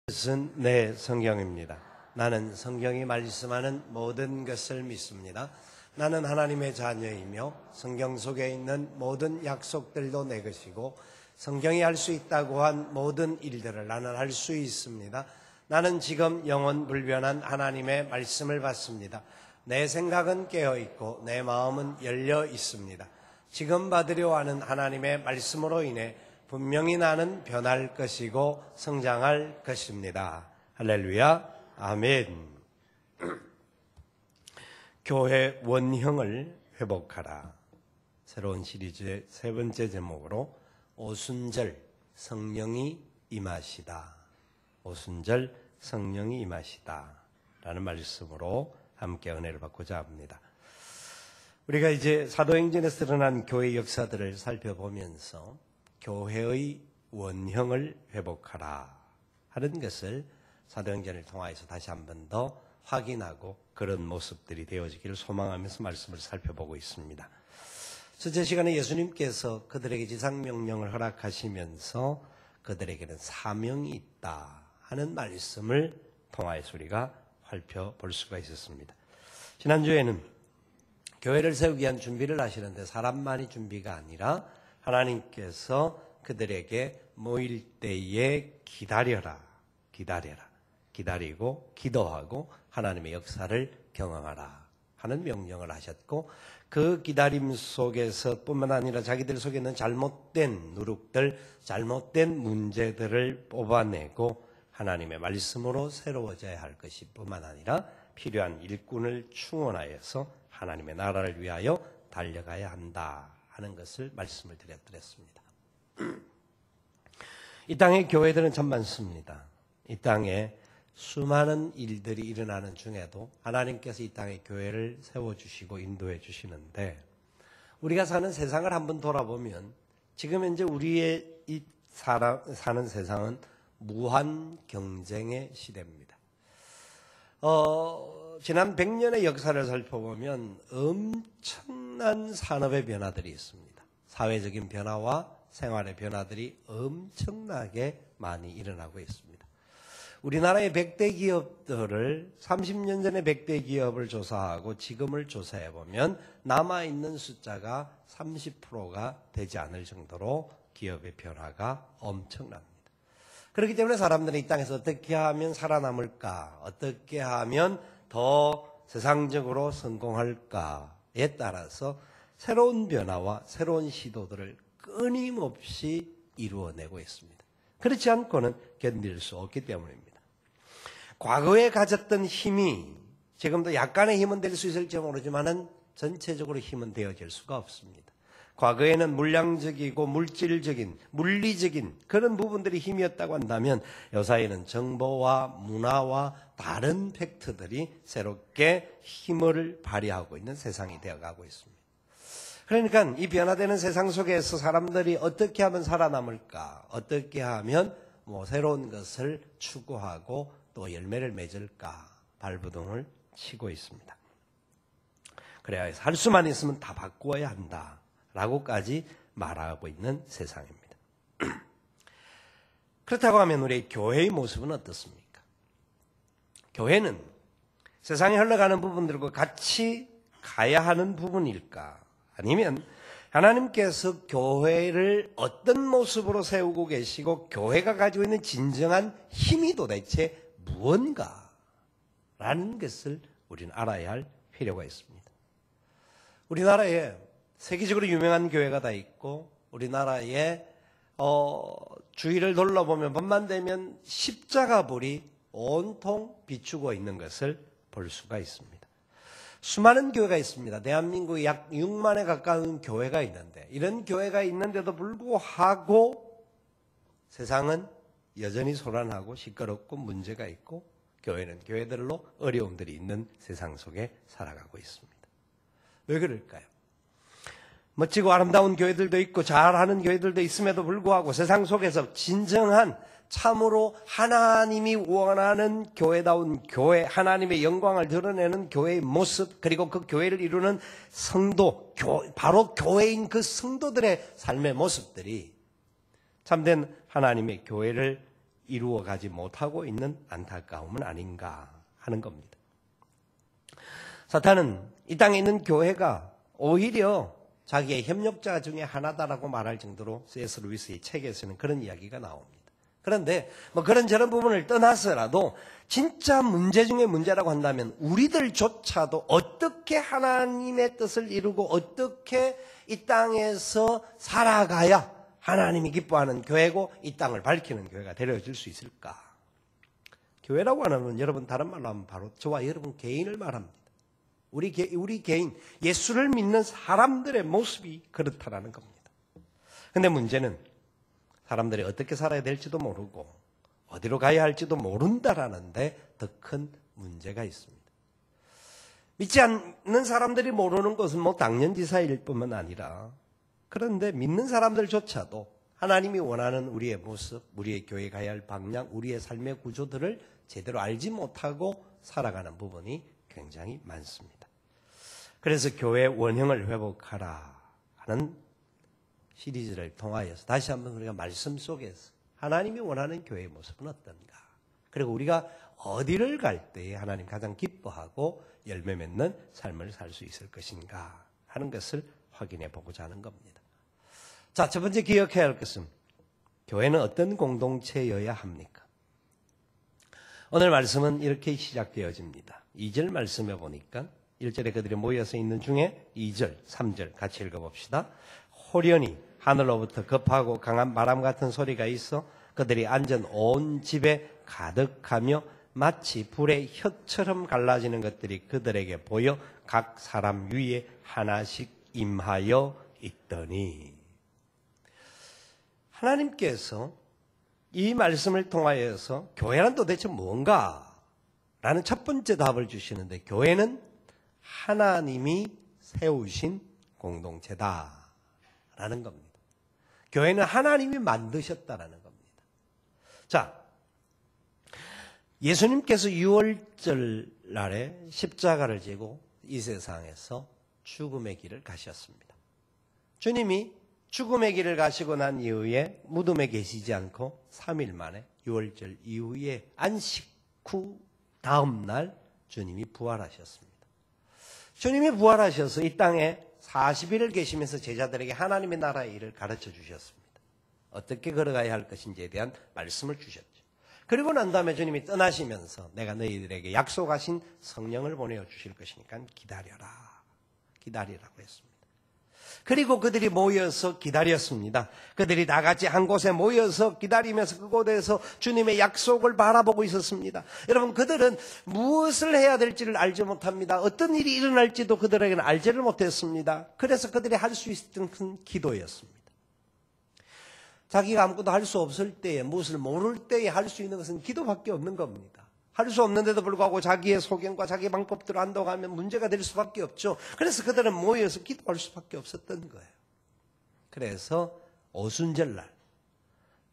이것은 내 성경입니다. 나는 성경이 말씀하는 모든 것을 믿습니다. 나는 하나님의 자녀이며 성경 속에 있는 모든 약속들도 내 것이고 성경이 할 수 있다고 한 모든 일들을 나는 할 수 있습니다. 나는 지금 영원 불변한 하나님의 말씀을 받습니다. 내 생각은 깨어있고 내 마음은 열려 있습니다. 지금 받으려 하는 하나님의 말씀으로 인해 분명히 나는 변할 것이고 성장할 것입니다. 할렐루야, 아멘. 교회 원형을 회복하라. 새로운 시리즈의 세 번째 제목으로 오순절 성령이 임하시다. 오순절 성령이 임하시다 라는 말씀으로 함께 은혜를 받고자 합니다. 우리가 이제 사도행전에서 드러난 교회 역사들을 살펴보면서 교회의 원형을 회복하라 하는 것을 사도행전을 통하여서 다시 한 번 더 확인하고 그런 모습들이 되어지기를 소망하면서 말씀을 살펴보고 있습니다. 첫째 시간에 예수님께서 그들에게 지상명령을 허락하시면서 그들에게는 사명이 있다 하는 말씀을 통하여서 우리가 살펴볼 수가 있었습니다. 지난주에는 교회를 세우기 위한 준비를 하시는데 사람만이 준비가 아니라 하나님께서 그들에게 모일 때에 기다리고 기도하고 하나님의 역사를 경험하라 하는 명령을 하셨고, 그 기다림 속에서 뿐만 아니라 자기들 속에 있는 잘못된 누룩들, 잘못된 문제들을 뽑아내고 하나님의 말씀으로 새로워져야 할 것이 뿐만 아니라 필요한 일꾼을 충원하여서 하나님의 나라를 위하여 달려가야 한다 하는 것을 말씀을 드렸습니다. 이 땅에 교회들은 참 많습니다. 이 땅에 수많은 일들이 일어나는 중에도 하나님께서 이 땅에 교회를 세워주시고 인도해 주시는데, 우리가 사는 세상을 한번 돌아보면 지금 현재 우리의 이 사는 세상은 무한 경쟁의 시대입니다. 지난 100년의 역사를 살펴보면 엄청난 산업의 변화들이 있습니다. 사회적인 변화와 생활의 변화들이 엄청나게 많이 일어나고 있습니다. 우리나라의 100대 기업들을 30년 전에 100대 기업을 조사하고 지금을 조사해보면 남아있는 숫자가 30%가 되지 않을 정도로 기업의 변화가 엄청납니다. 그렇기 때문에 사람들은 이 땅에서 어떻게 하면 살아남을까, 어떻게 하면 더 세상적으로 성공할까에 따라서 새로운 변화와 새로운 시도들을 끊임없이 이루어내고 있습니다. 그렇지 않고는 견딜 수 없기 때문입니다. 과거에 가졌던 힘이 지금도 약간의 힘은 될 수 있을지 모르지만은 전체적으로 힘은 되어질 수가 없습니다. 과거에는 물량적이고 물질적인, 물리적인 그런 부분들이 힘이었다고 한다면 요사이는 정보와 문화와 다른 팩트들이 새롭게 힘을 발휘하고 있는 세상이 되어가고 있습니다. 그러니까 이 변화되는 세상 속에서 사람들이 어떻게 하면 살아남을까, 어떻게 하면 새로운 것을 추구하고 또 열매를 맺을까 발버둥을 치고 있습니다. 그래야 할 수만 있으면 다 바꾸어야 한다 라고까지 말하고 있는 세상입니다. 그렇다고 하면 우리 교회의 모습은 어떻습니까? 교회는 세상에 흘러가는 부분들과 같이 가야 하는 부분일까? 아니면 하나님께서 교회를 어떤 모습으로 세우고 계시고 교회가 가지고 있는 진정한 힘이 도대체 무언가라는 것을 우리는 알아야 할 필요가 있습니다. 우리나라에 세계적으로 유명한 교회가 다 있고, 우리나라에 주위를 둘러보면 밤만 되면 십자가불이 온통 비추고 있는 것을 볼 수가 있습니다. 수많은 교회가 있습니다. 대한민국에 약 6만에 가까운 교회가 있는데, 이런 교회가 있는데도 불구하고 세상은 여전히 소란하고 시끄럽고 문제가 있고, 교회는 교회들로 어려움들이 있는 세상 속에 살아가고 있습니다. 왜 그럴까요? 멋지고 아름다운 교회들도 있고 잘하는 교회들도 있음에도 불구하고 세상 속에서 진정한 참으로 하나님이 원하는 교회다운 교회, 하나님의 영광을 드러내는 교회의 모습, 그리고 그 교회를 이루는 성도, 바로 교회인 그 성도들의 삶의 모습들이 참된 하나님의 교회를 이루어 가지 못하고 있는 안타까움은 아닌가 하는 겁니다. 사탄은 이 땅에 있는 교회가 오히려 자기의 협력자 중에 하나다라고 말할 정도로 C.S. 루이스의 책에서는 그런 이야기가 나옵니다. 그런데 뭐 그런저런 부분을 떠나서라도 진짜 문제 중에 문제라고 한다면 우리들조차도 어떻게 하나님의 뜻을 이루고 어떻게 이 땅에서 살아가야 하나님이 기뻐하는 교회고 이 땅을 밝히는 교회가 되어질 수 있을까? 교회라고 하면 여러분 다른 말로 하면 바로 저와 여러분 개인을 말합니다. 우리 개인, 예수를 믿는 사람들의 모습이 그렇다라는 겁니다. 그런데 문제는 사람들이 어떻게 살아야 될지도 모르고 어디로 가야 할지도 모른다라는 데 더 큰 문제가 있습니다. 믿지 않는 사람들이 모르는 것은 뭐 당연지사일 뿐만 아니라 그런데 믿는 사람들조차도 하나님이 원하는 우리의 모습, 우리의 교회 가야 할 방향, 우리의 삶의 구조들을 제대로 알지 못하고 살아가는 부분이 굉장히 많습니다. 그래서 교회 원형을 회복하라 하는 시리즈를 통하여서 다시 한번 우리가 말씀 속에서 하나님이 원하는 교회의 모습은 어떤가? 그리고 우리가 어디를 갈 때에 하나님 가장 기뻐하고 열매 맺는 삶을 살 수 있을 것인가 하는 것을 확인해 보고자 하는 겁니다. 자, 첫 번째 기억해야 할 것은 교회는 어떤 공동체여야 합니까? 오늘 말씀은 이렇게 시작되어집니다. 2절 말씀에 보니까 1절에 그들이 모여서 있는 중에 2절, 3절 같이 읽어봅시다. 호련히 하늘로부터 급하고 강한 바람 같은 소리가 있어 그들이 앉은 온 집에 가득하며 마치 불의 혀처럼 갈라지는 것들이 그들에게 보여 각 사람 위에 하나씩 임하여 있더니 하나님께서 이 말씀을 통하여서 교회는 도대체 뭔가? 라는 첫 번째 답을 주시는데 교회는 하나님이 세우신 공동체다 라는 겁니다. 교회는 하나님이 만드셨다라는 겁니다. 자, 예수님께서 6월절 날에 십자가를 지고 이 세상에서 죽음의 길을 가셨습니다. 주님이 죽음의 길을 가시고 난 이후에 무덤에 계시지 않고 3일 만에 6월절 이후에 안식 후 다음 날 주님이 부활하셨습니다. 주님이 부활하셔서 이 땅에 40일을 계시면서 제자들에게 하나님의 나라의 일을 가르쳐 주셨습니다. 어떻게 걸어가야 할 것인지에 대한 말씀을 주셨죠. 그리고 난 다음에 주님이 떠나시면서 내가 너희들에게 약속하신 성령을 보내어 주실 것이니까 기다리라고 했습니다. 그리고 그들이 모여서 기다렸습니다. 그들이 다 같이 한 곳에 모여서 기다리면서 그곳에서 주님의 약속을 바라보고 있었습니다. 여러분, 그들은 무엇을 해야 될지를 알지 못합니다. 어떤 일이 일어날지도 그들에게는 알지를 못했습니다. 그래서 그들이 할 수 있었던 큰 기도였습니다. 자기가 아무것도 할 수 없을 때에, 무엇을 모를 때에 할 수 있는 것은 기도밖에 없는 겁니다. 할 수 없는데도 불구하고 자기의 소견과 자기의 방법대로 한다고 하면 문제가 될 수밖에 없죠. 그래서 그들은 모여서 기도할 수밖에 없었던 거예요. 그래서 오순절날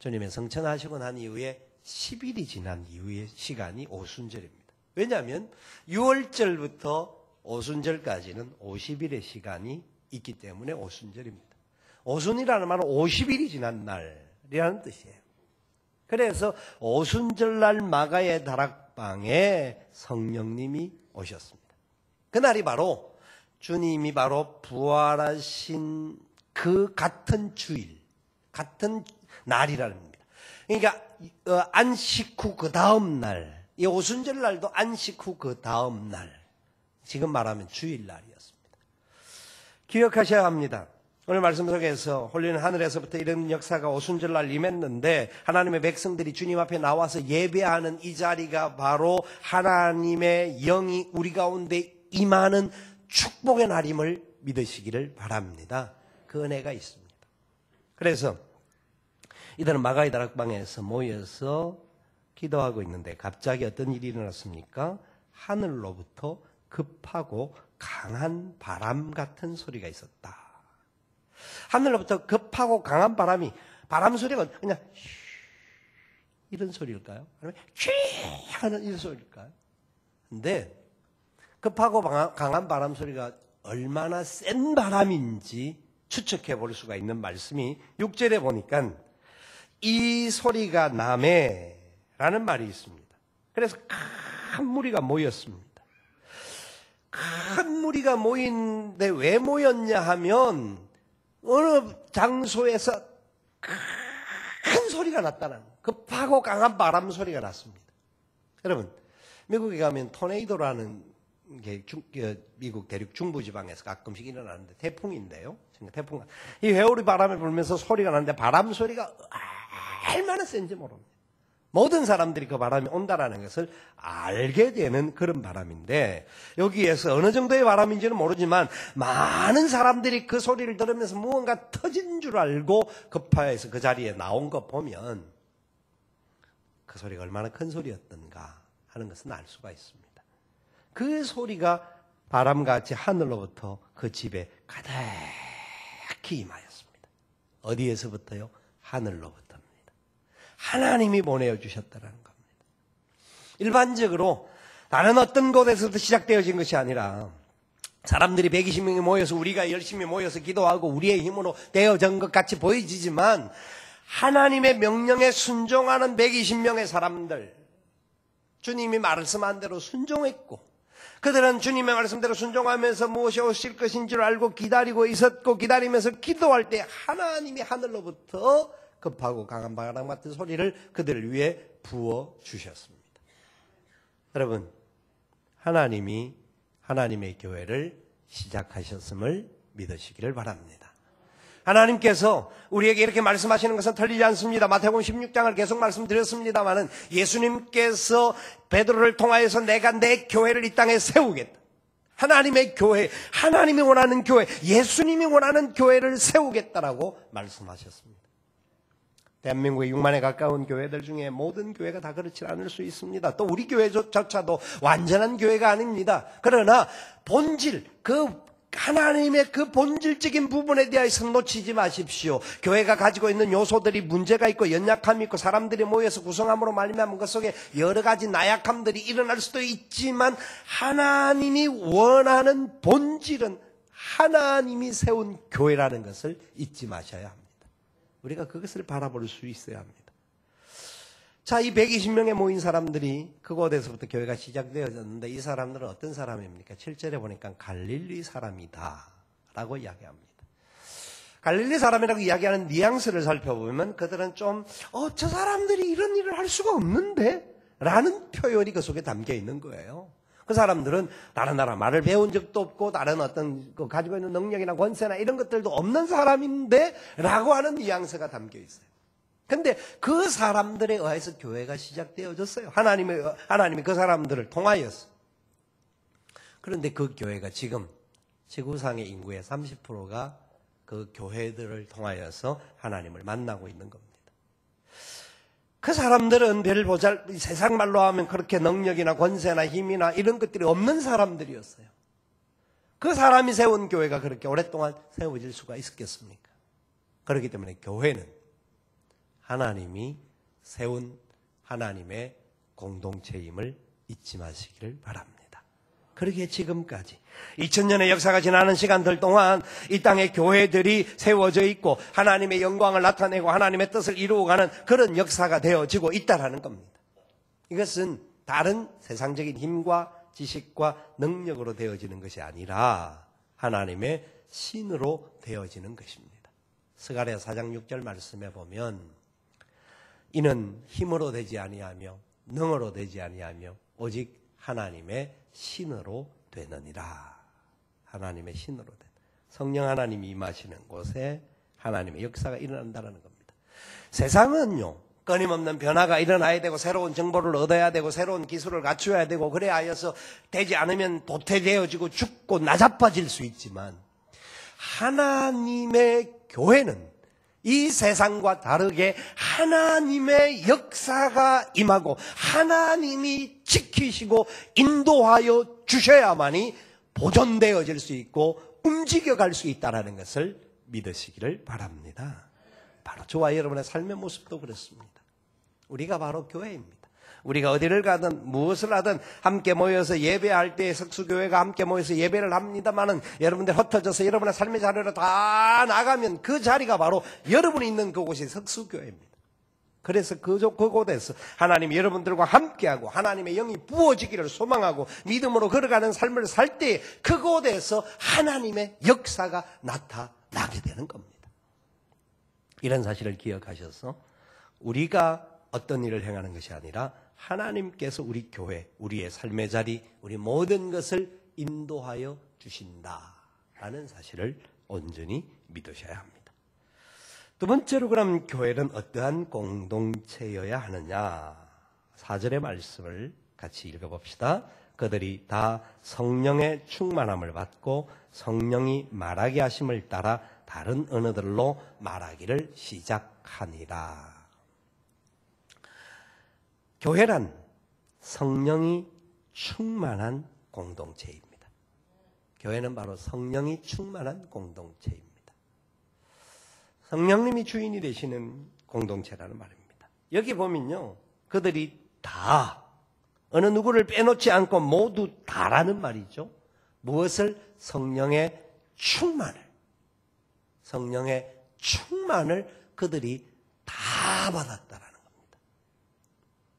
주님의 성천하시고 난 이후에 10일이 지난 이후의 시간이 오순절입니다. 왜냐하면 6월절부터 오순절까지는 50일의 시간이 있기 때문에 오순절입니다. 오순이라는 말은 50일이 지난 날이라는 뜻이에요. 그래서 오순절날 마가의 다락방에 성령님이 오셨습니다. 그날이 바로 주님이 바로 부활하신 그 같은 주일, 같은 날이랍니다. 그러니까 안식 후 그 다음 날, 이 오순절날도 안식 후 그 다음 날, 지금 말하면 주일날이었습니다. 기억하셔야 합니다. 오늘 말씀 속에서 홀리는 하늘에서부터 이런 역사가 오순절날 임했는데 하나님의 백성들이 주님 앞에 나와서 예배하는 이 자리가 바로 하나님의 영이 우리 가운데 임하는 축복의 날임을 믿으시기를 바랍니다. 그 은혜가 있습니다. 그래서 이들은 마가의 다락방에서 모여서 기도하고 있는데 갑자기 어떤 일이 일어났습니까? 하늘로부터 급하고 강한 바람 같은 소리가 있었다. 하늘로부터 급하고 강한 바람 소리가 그냥 이런 소리일까요? 아니면 하는 이런 소리일까요? 근데 급하고 강한 바람 소리가 얼마나 센 바람인지 추측해 볼 수가 있는 말씀이 6절에 보니까 이 소리가 남에 라는 말이 있습니다. 그래서 큰 무리가 모였습니다. 큰 무리가 모이는데 왜 모였냐 하면 어느 장소에서 큰 소리가 났다는 거예요. 급하고 강한 바람 소리가 났습니다. 여러분, 미국에 가면 토네이도라는 게 미국 대륙 중부지방에서 가끔씩 일어나는데 태풍인데요. 태풍, 이 회오리 바람이 불면서 소리가 나는데 바람 소리가 얼마나 센지 모릅니다. 모든 사람들이 그 바람이 온다라는 것을 알게 되는 그런 바람인데 여기에서 어느 정도의 바람인지는 모르지만 많은 사람들이 그 소리를 들으면서 무언가 터진 줄 알고 급하여서 그 자리에 나온 거 보면 그 소리가 얼마나 큰 소리였던가 하는 것은 알 수가 있습니다. 그 소리가 바람같이 하늘로부터 그 집에 가득히 임하였습니다. 어디에서부터요? 하늘로부터입니다. 하나님이 보내주셨다는 겁니다. 일반적으로 다른 어떤 곳에서부터 시작되어진 것이 아니라 사람들이 120명이 모여서 우리가 열심히 모여서 기도하고 우리의 힘으로 되어진 것 같이 보여지지만 하나님의 명령에 순종하는 120명의 사람들, 주님이 말씀한 대로 순종했고 그들은 주님의 말씀대로 순종하면서 무엇이 오실 것인 줄 알고 기다리고 있었고 기다리면서 기도할 때 하나님이 하늘로부터 급하고 강한 바람 같은 소리를 그들을 위해 부어주셨습니다. 여러분, 하나님이 하나님의 교회를 시작하셨음을 믿으시기를 바랍니다. 하나님께서 우리에게 이렇게 말씀하시는 것은 틀리지 않습니다. 마태복음 16장을 계속 말씀드렸습니다마는 예수님께서 베드로를 통하여서 내가 내 교회를 이 땅에 세우겠다. 하나님의 교회, 하나님이 원하는 교회, 예수님이 원하는 교회를 세우겠다라고 말씀하셨습니다. 대한민국의 6만에 가까운 교회들 중에 모든 교회가 다 그렇지 않을 수 있습니다. 또 우리 교회조차도 완전한 교회가 아닙니다. 그러나 본질, 하나님의 그 본질적인 부분에 대해서 놓치지 마십시오. 교회가 가지고 있는 요소들이 문제가 있고 연약함이 있고 사람들이 모여서 구성함으로 말미암은 것 속에 여러 가지 나약함들이 일어날 수도 있지만 하나님이 원하는 본질은 하나님이 세운 교회라는 것을 잊지 마셔야 합니다. 우리가 그것을 바라볼 수 있어야 합니다. 자, 이 120명에 모인 사람들이 그곳에서부터 교회가 시작되어졌는데 이 사람들은 어떤 사람입니까? 7절에 보니까 갈릴리 사람이다 라고 이야기합니다. 갈릴리 사람이라고 이야기하는 뉘앙스를 살펴보면 그들은 좀 저 사람들이 이런 일을 할 수가 없는데? 라는 표현이 그 속에 담겨 있는 거예요. 그 사람들은 다른 나라 말을 배운 적도 없고 다른 어떤 가지고 있는 능력이나 권세나 이런 것들도 없는 사람인데 라고 하는 뉘앙스가 담겨 있어요. 근데 그 사람들에 의해서 교회가 시작되어졌어요. 하나님이 그 사람들을 통하여서. 그런데 그 교회가 지금 지구상의 인구의 30%가 그 교회들을 통하여서 하나님을 만나고 있는 겁니다. 그 사람들은 세상 말로 하면 그렇게 능력이나 권세나 힘이나 이런 것들이 없는 사람들이었어요. 그 사람이 세운 교회가 그렇게 오랫동안 세워질 수가 있었겠습니까? 그렇기 때문에 교회는 하나님이 세운 하나님의 공동체임을 잊지 마시기를 바랍니다. 그러기에 지금까지 2000년의 역사가 지나는 시간들 동안 이 땅에 교회들이 세워져 있고 하나님의 영광을 나타내고 하나님의 뜻을 이루어가는 그런 역사가 되어지고 있다는 겁니다. 이것은 다른 세상적인 힘과 지식과 능력으로 되어지는 것이 아니라 하나님의 신으로 되어지는 것입니다. 스가랴 4장 6절 말씀에 보면 이는 힘으로 되지 아니하며 능으로 되지 아니하며 오직 하나님의 신으로 되느니라. 하나님의 신으로 된 성령 하나님이 임하시는 곳에 하나님의 역사가 일어난다는 겁니다. 세상은요, 끊임없는 변화가 일어나야 되고 새로운 정보를 얻어야 되고 새로운 기술을 갖추어야 되고 그래야 하여서 되지 않으면 도태되어지고 죽고 나자빠질 수 있지만 하나님의 교회는 이 세상과 다르게 하나님의 역사가 임하고 하나님이 지키시고 인도하여 주셔야만이 보존되어질 수 있고 움직여갈 수 있다는 것을 믿으시기를 바랍니다. 바로 저와 여러분의 삶의 모습도 그렇습니다. 우리가 바로 교회입니다. 우리가 어디를 가든 무엇을 하든 함께 모여서 예배할 때 석수교회가 함께 모여서 예배를 합니다마는 여러분들 흩어져서 여러분의 삶의 자리로 다 나가면 그 자리가 바로 여러분이 있는 그곳이 석수교회입니다. 그래서 그곳에서 하나님이 여러분들과 함께하고 하나님의 영이 부어지기를 소망하고 믿음으로 걸어가는 삶을 살 때 그곳에서 하나님의 역사가 나타나게 되는 겁니다. 이런 사실을 기억하셔서 우리가 어떤 일을 행하는 것이 아니라 하나님께서 우리 교회, 우리의 삶의 자리, 우리 모든 것을 인도하여 주신다라는 사실을 온전히 믿으셔야 합니다. 두 번째로 그럼 교회는 어떠한 공동체여야 하느냐? 4절의 말씀을 같이 읽어봅시다. 그들이 다 성령의 충만함을 받고 성령이 말하게 하심을 따라 다른 언어들로 말하기를 시작하니라. 교회란 성령이 충만한 공동체입니다. 교회는 바로 성령이 충만한 공동체입니다. 성령님이 주인이 되시는 공동체라는 말입니다. 여기 보면요, 그들이 다 어느 누구를 빼놓지 않고 모두 다라는 말이죠. 무엇을? 성령의 충만을 그들이 다 받았다라는 겁니다.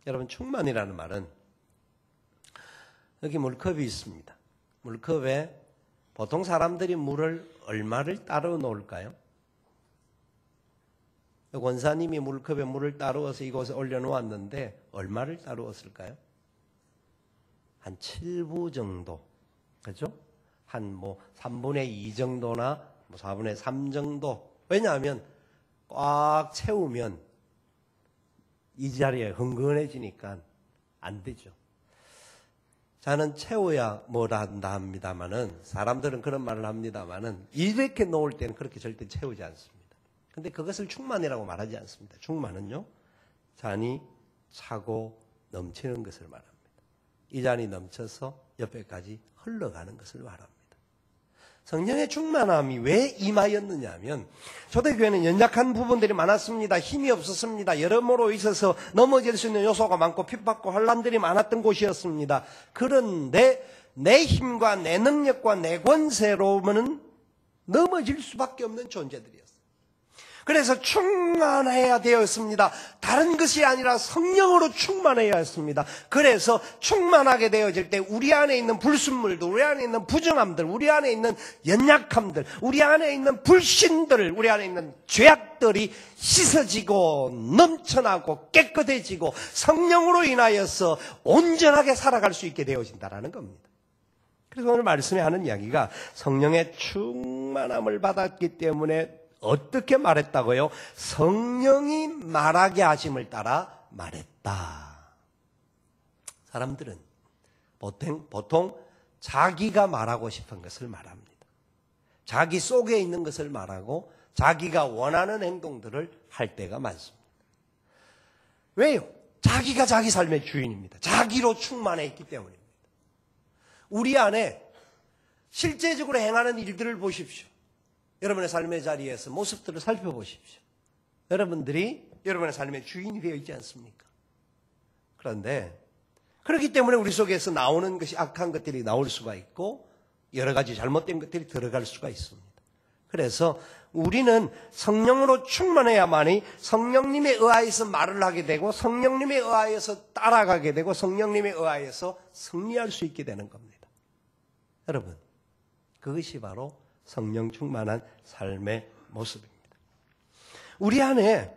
여러분, 충만이라는 말은 여기 물컵이 있습니다. 물컵에 보통 사람들이 물을 얼마를 따로 놓을까요? 권사님이 물컵에 물을 따르어서 이곳에 올려놓았는데 얼마를 따르었을까요? 한 7부 정도, 그죠? 한 3분의 2 정도나 4분의 3 정도. 왜냐하면 꽉 채우면 이 자리에 흥건해지니까 안 되죠. 저는 채워야 뭐라 한다 합니다만은, 사람들은 그런 말을 합니다만은, 이렇게 놓을 때는 그렇게 절대 채우지 않습니다. 근데 그것을 충만이라고 말하지 않습니다. 충만은요, 잔이 차고 넘치는 것을 말합니다. 이 잔이 넘쳐서 옆에까지 흘러가는 것을 말합니다. 성령의 충만함이 왜 임하였느냐 하면, 초대교회는 연약한 부분들이 많았습니다. 힘이 없었습니다. 여러모로 있어서 넘어질 수 있는 요소가 많고 핍박과 혼란들이 많았던 곳이었습니다. 그런데 내 힘과 내 능력과 내 권세로는 넘어질 수밖에 없는 존재들이었어요. 그래서 충만해야 되었습니다. 다른 것이 아니라 성령으로 충만해야 했습니다. 그래서 충만하게 되어질 때 우리 안에 있는 불순물들, 우리 안에 있는 부정함들, 우리 안에 있는 연약함들, 우리 안에 있는 불신들, 우리 안에 있는 죄악들이 씻어지고 넘쳐나고 깨끗해지고 성령으로 인하여서 온전하게 살아갈 수 있게 되어진다는 겁니다. 그래서 오늘 말씀에 하는 이야기가 성령의 충만함을 받았기 때문에 어떻게 말했다고요? 성령이 말하게 하심을 따라 말했다. 사람들은 보통 자기가 말하고 싶은 것을 말합니다. 자기 속에 있는 것을 말하고 자기가 원하는 행동들을 할 때가 많습니다. 왜요? 자기가 자기 삶의 주인입니다. 자기로 충만해 있기 때문입니다. 우리 안에 실제적으로 행하는 일들을 보십시오. 여러분의 삶의 자리에서 모습들을 살펴보십시오. 여러분들이 여러분의 삶의 주인이 되어 있지 않습니까? 그런데 그렇기 때문에 우리 속에서 나오는 것이 악한 것들이 나올 수가 있고 여러 가지 잘못된 것들이 들어갈 수가 있습니다. 그래서 우리는 성령으로 충만해야만이 성령님에 의하여서 말을 하게 되고 성령님에 의하여서 따라가게 되고 성령님에 의하여서 승리할 수 있게 되는 겁니다. 여러분, 그것이 바로 성령 충만한 삶의 모습입니다. 우리 안에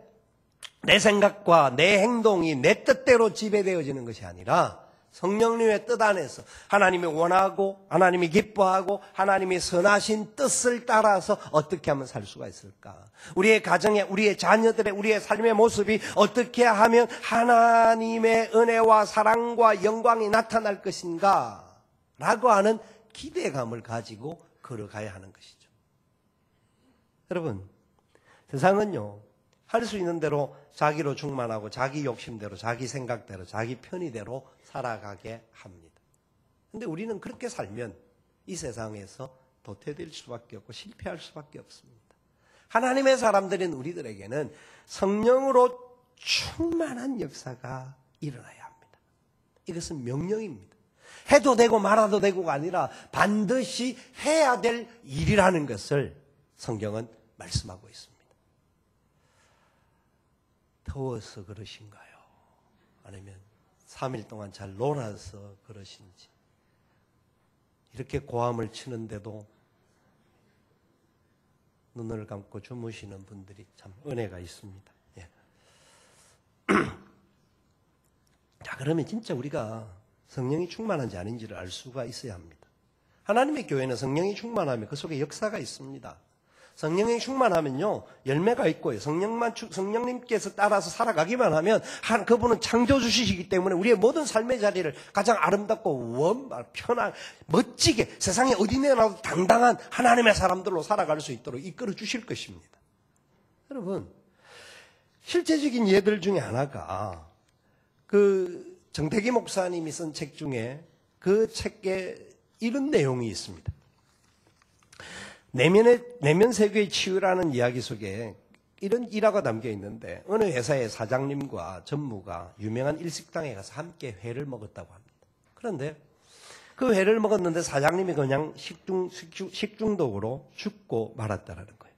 내 생각과 내 행동이 내 뜻대로 지배되어지는 것이 아니라 성령님의 뜻 안에서 하나님이 원하고 하나님이 기뻐하고 하나님이 선하신 뜻을 따라서 어떻게 하면 살 수가 있을까? 우리의 가정에 우리의 자녀들의 우리의 삶의 모습이 어떻게 하면 하나님의 은혜와 사랑과 영광이 나타날 것인가? 라고 하는 기대감을 가지고 걸어가야 하는 것이죠. 여러분, 세상은요, 할 수 있는 대로 자기로 충만하고 자기 욕심대로 자기 생각대로 자기 편의대로 살아가게 합니다. 그런데 우리는 그렇게 살면 이 세상에서 도태될 수밖에 없고 실패할 수밖에 없습니다. 하나님의 사람들인 우리들에게는 성령으로 충만한 역사가 일어나야 합니다. 이것은 명령입니다. 해도 되고 말아도 되고가 아니라 반드시 해야 될 일이라는 것을 성경은 말씀하고 있습니다. 더워서 그러신가요? 아니면 3일 동안 잘 놀아서 그러신지. 이렇게 고함을 치는데도 눈을 감고 주무시는 분들이 참 은혜가 있습니다. 예. 자, 그러면 진짜 우리가 성령이 충만한지 아닌지를 알 수가 있어야 합니다. 하나님의 교회는 성령이 충만하면 그 속에 역사가 있습니다. 성령이 충만하면요, 열매가 있고요. 성령님께서 따라서 살아가기만 하면, 그분은 창조주시기 때문에 우리의 모든 삶의 자리를 가장 아름답고 편한, 멋지게 세상에 어디 내놔도 당당한 하나님의 사람들로 살아갈 수 있도록 이끌어 주실 것입니다. 여러분, 실제적인 예들 중에 하나가, 정태기 목사님이 쓴 책 중에 그 책에 이런 내용이 있습니다. 내면 세계의 치유라는 이야기 속에 이런 일화가 담겨 있는데, 어느 회사의 사장님과 전무가 유명한 일식당에 가서 함께 회를 먹었다고 합니다. 그런데 그 회를 먹었는데 사장님이 그냥 식중독으로 죽고 말았다라는 거예요.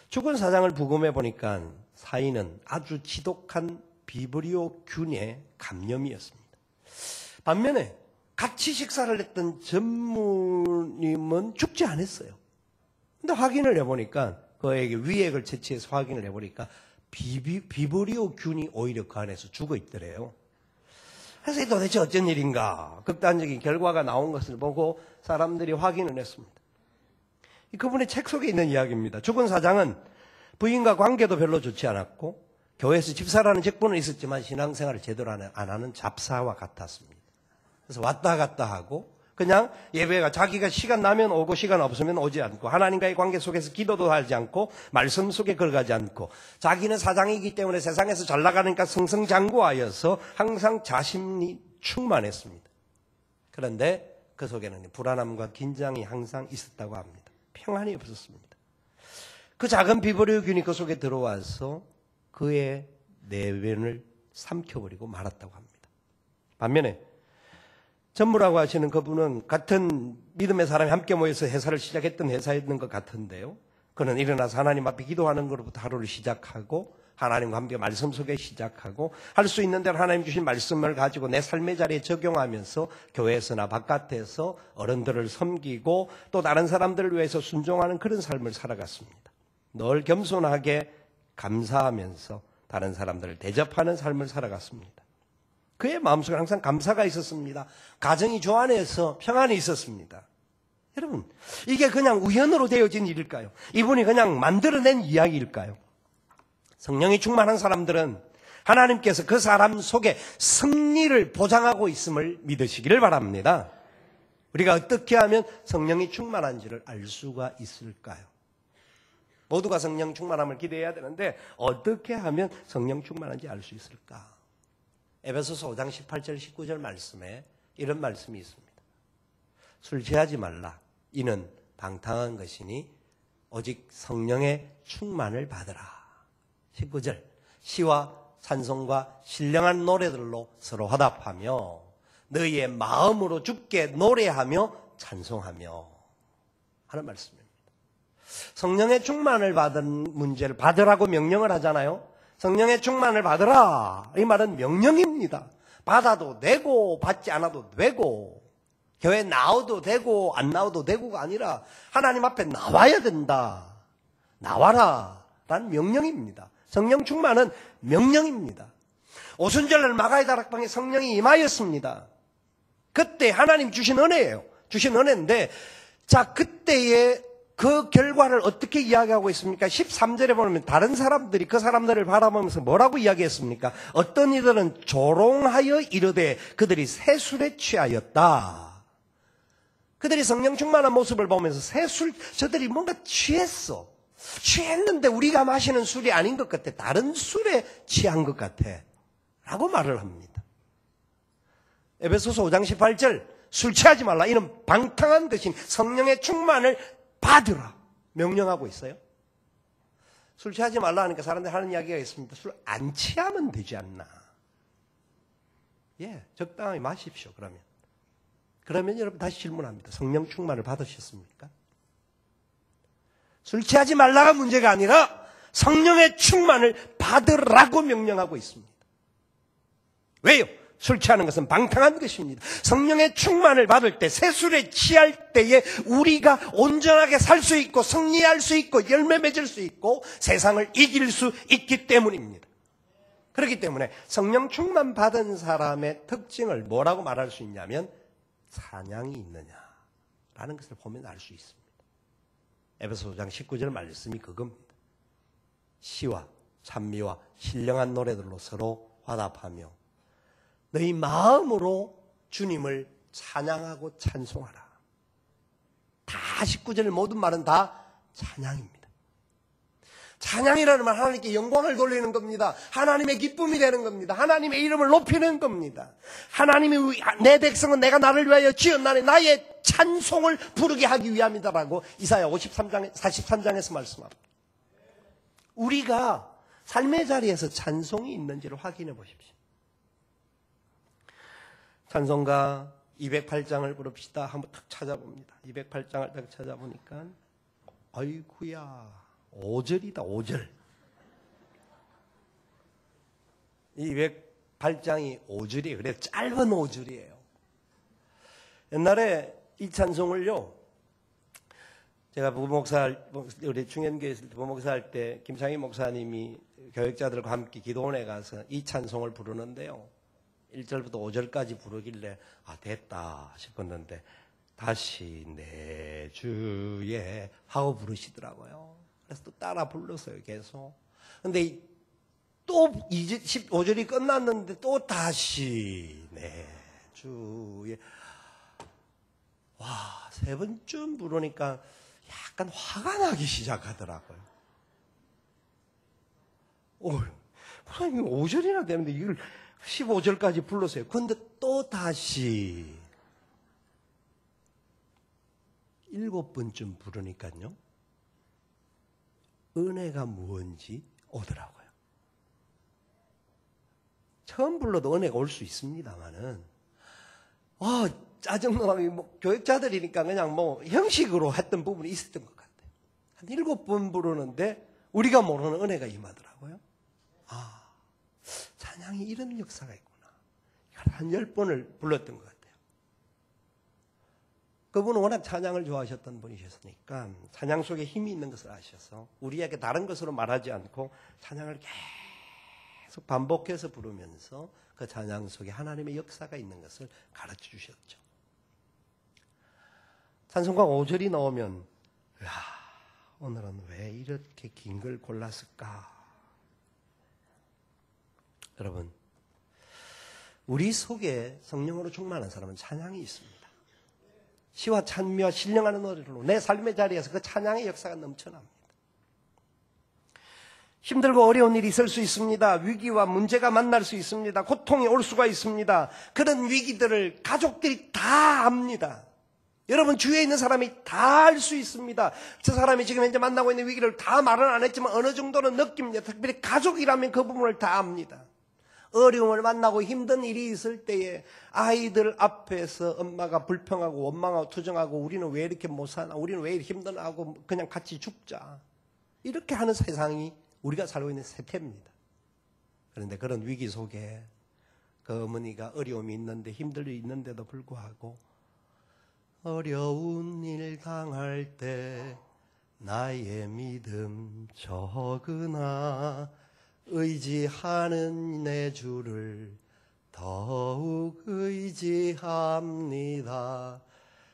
죽은 사장을 부검해 보니까 사인은 아주 지독한 비브리오 균의 감염이었습니다. 반면에 같이 식사를 했던 전무님은 죽지 않았어요. 근데 확인을 해보니까, 그에게 위액을 채취해서 확인을 해보니까 비브리오 균이 오히려 그 안에서 죽어 있더래요. 그래서 도대체 어쩐 일인가? 극단적인 결과가 나온 것을 보고 사람들이 확인을 했습니다. 그분의 책 속에 있는 이야기입니다. 죽은 사장은 부인과 관계도 별로 좋지 않았고, 교회에서 집사라는 직분은 있었지만 신앙생활을 제대로 안 하는 잡사와 같았습니다. 그래서 왔다 갔다 하고, 그냥 예배가 자기가 시간 나면 오고 시간 없으면 오지 않고, 하나님과의 관계 속에서 기도도 하지 않고, 말씀 속에 걸어가지 않고, 자기는 사장이기 때문에 세상에서 잘 나가니까 승승장구하여서 항상 자신이 충만했습니다. 그런데 그 속에는 불안함과 긴장이 항상 있었다고 합니다. 평안이 없었습니다. 그 작은 비브리오균이 그 속에 들어와서 그의 내면을 삼켜버리고 말았다고 합니다. 반면에 전무라고 하시는 그분은 같은 믿음의 사람이 함께 모여서 회사를 시작했던 회사였던 것 같은데요. 그는 일어나서 하나님 앞에 기도하는 것부터 하루를 시작하고, 하나님과 함께 말씀 속에 시작하고, 할 수 있는 대로 하나님 주신 말씀을 가지고 내 삶의 자리에 적용하면서 교회에서나 바깥에서 어른들을 섬기고 또 다른 사람들을 위해서 순종하는 그런 삶을 살아갔습니다. 늘 겸손하게 감사하면서 다른 사람들을 대접하는 삶을 살아갔습니다. 그의 마음속에 항상 감사가 있었습니다. 가정이 조안해서 평안이 있었습니다. 여러분, 이게 그냥 우연으로 되어진 일일까요? 이분이 그냥 만들어낸 이야기일까요? 성령이 충만한 사람들은 하나님께서 그 사람 속에 승리를 보장하고 있음을 믿으시기를 바랍니다. 우리가 어떻게 하면 성령이 충만한지를 알 수가 있을까요? 모두가 성령 충만함을 기대해야 되는데 어떻게 하면 성령 충만한지 알 수 있을까? 에베소서 5장 18절 19절 말씀에 이런 말씀이 있습니다. 술 취하지 말라. 이는 방탕한 것이니 오직 성령의 충만을 받으라. 19절 시와 찬송과 신령한 노래들로 서로 화답하며 너희의 마음으로 주께 노래하며 찬송하며 하는 말씀입니다. 성령의 충만을 받은 문제를 받으라고 명령을 하잖아요. 성령의 충만을 받으라. 이 말은 명령입니다. 받아도 되고 받지 않아도 되고, 교회 나와도 되고 안 나와도 되고가 아니라 하나님 앞에 나와야 된다. 나와라 라는 명령입니다. 성령 충만은 명령입니다. 오순절날 마가의 다락방에 성령이 임하였습니다. 그때 하나님 주신 은혜예요. 주신 은혜인데, 자, 그때의 그 결과를 어떻게 이야기하고 있습니까? 13절에 보면 다른 사람들이 그 사람들을 바라보면서 뭐라고 이야기했습니까? 어떤 이들은 조롱하여 이르되 그들이 새술에 취하였다. 그들이 성령 충만한 모습을 보면서 저들이 뭔가 취했어. 취했는데 우리가 마시는 술이 아닌 것 같아. 다른 술에 취한 것 같아. 라고 말을 합니다. 에베소서 5장 18절 술 취하지 말라. 이는 방탕한 대신 성령의 충만을 받으라 명령하고 있어요. 술 취하지 말라 하니까 사람들이 하는 이야기가 있습니다. 술 안 취하면 되지 않나. 예, 적당히 마십시오. 그러면 여러분 다시 질문합니다. 성령 충만을 받으셨습니까? 술 취하지 말라가 문제가 아니라 성령의 충만을 받으라고 명령하고 있습니다. 왜요? 술 취하는 것은 방탕한 것입니다. 성령의 충만을 받을 때, 새술에 취할 때에 우리가 온전하게 살 수 있고 승리할 수 있고 열매 맺을 수 있고 세상을 이길 수 있기 때문입니다. 그렇기 때문에 성령 충만 받은 사람의 특징을 뭐라고 말할 수 있냐면 찬양이 있느냐라는 것을 보면 알 수 있습니다. 에베소 5장 19절 말씀이 그겁니다. 시와 찬미와 신령한 노래들로 서로 화답하며 너희 마음으로 주님을 찬양하고 찬송하라. 다 19절 모든 말은 다 찬양입니다. 찬양이라는 말 하나님께 영광을 돌리는 겁니다. 하나님의 기쁨이 되는 겁니다. 하나님의 이름을 높이는 겁니다. 하나님이 내 백성은 내가 나를 위하여 지었나니 나의 찬송을 부르게 하기 위함이다라고 이사야 43장에서 말씀합니다. 우리가 삶의 자리에서 찬송이 있는지를 확인해 보십시오. 찬송가 208장을 부릅시다. 한번 딱 찾아봅니다. 208장을 딱 찾아보니까 아이쿠야 5절이다 5절. 208장이 5절이에요. 그래 짧은 5절이에요. 옛날에 이 찬송을요, 제가 부목사, 우리 충현교회에서 부목사 할 때 김창희 목사님이 교역자들과 함께 기도원에 가서 이 찬송을 부르는데요. 1절부터 5절까지 부르길래 됐다 싶었는데 다시 내 주에 하고 부르시더라고요. 그래서 또 따라 불렀어요, 계속. 근데 또 15절이 끝났는데 또 다시 내 주에 세 번쯤 부르니까 약간 화가 나기 시작하더라고요. 목사님 5절이나 되는데 이걸 15절까지 불렀어요. 그런데 또 다시 7번쯤 부르니까요, 은혜가 뭔지 오더라고요. 처음 불러도 은혜가 올 수 있습니다만은, 짜증나게 교역자들이니까 그냥 형식으로 했던 부분이 있었던 것 같아요. 한 7번 부르는데 우리가 모르는 은혜가 임하더라고요. 찬양이 이런 역사가 있구나. 한 10번을 불렀던 것 같아요. 그분은 워낙 찬양을 좋아하셨던 분이셨으니까 찬양 속에 힘이 있는 것을 아셔서 우리에게 다른 것으로 말하지 않고 찬양을 계속 반복해서 부르면서 그 찬양 속에 하나님의 역사가 있는 것을 가르쳐 주셨죠. 찬송가 5절이 나오면 오늘은 왜 이렇게 긴 걸 골랐을까? 여러분, 우리 속에 성령으로 충만한 사람은 찬양이 있습니다. 시와 찬미와 신령하는 노래로 내 삶의 자리에서 그 찬양의 역사가 넘쳐납니다. 힘들고 어려운 일이 있을 수 있습니다. 위기와 문제가 만날 수 있습니다. 고통이 올 수가 있습니다. 그런 위기들을 가족들이 다 압니다. 여러분 주위에 있는 사람이 다 알 수 있습니다. 저 사람이 지금 현재 만나고 있는 위기를 다 말은 안 했지만 어느 정도는 느낍니다. 특별히 가족이라면 그 부분을 다 압니다. 어려움을 만나고 힘든 일이 있을 때에 아이들 앞에서 엄마가 불평하고 원망하고 투정하고 우리는 왜 이렇게 못 사나, 우리는 왜 이렇게 힘드나하고 그냥 같이 죽자, 이렇게 하는 세상이 우리가 살고 있는 세태입니다. 그런데 그런 위기 속에 그 어머니가 어려움이 있는데 힘들 일이 있는데도 불구하고 어려운 일 당할 때 나의 믿음 적으나 의지하는 내 주를 더욱 의지합니다.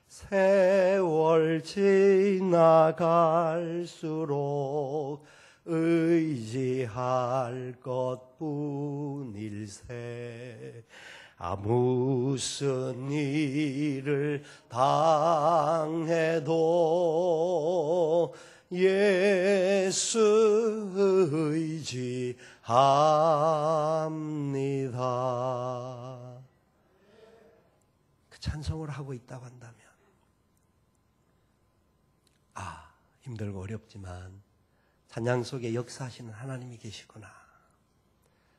세월 지나갈수록 의지할 것뿐일세. 무슨 일을 당해도 예수 의지합니다. 그 찬송을 하고 있다고 한다면, 힘들고 어렵지만 찬양 속에 역사하시는 하나님이 계시구나.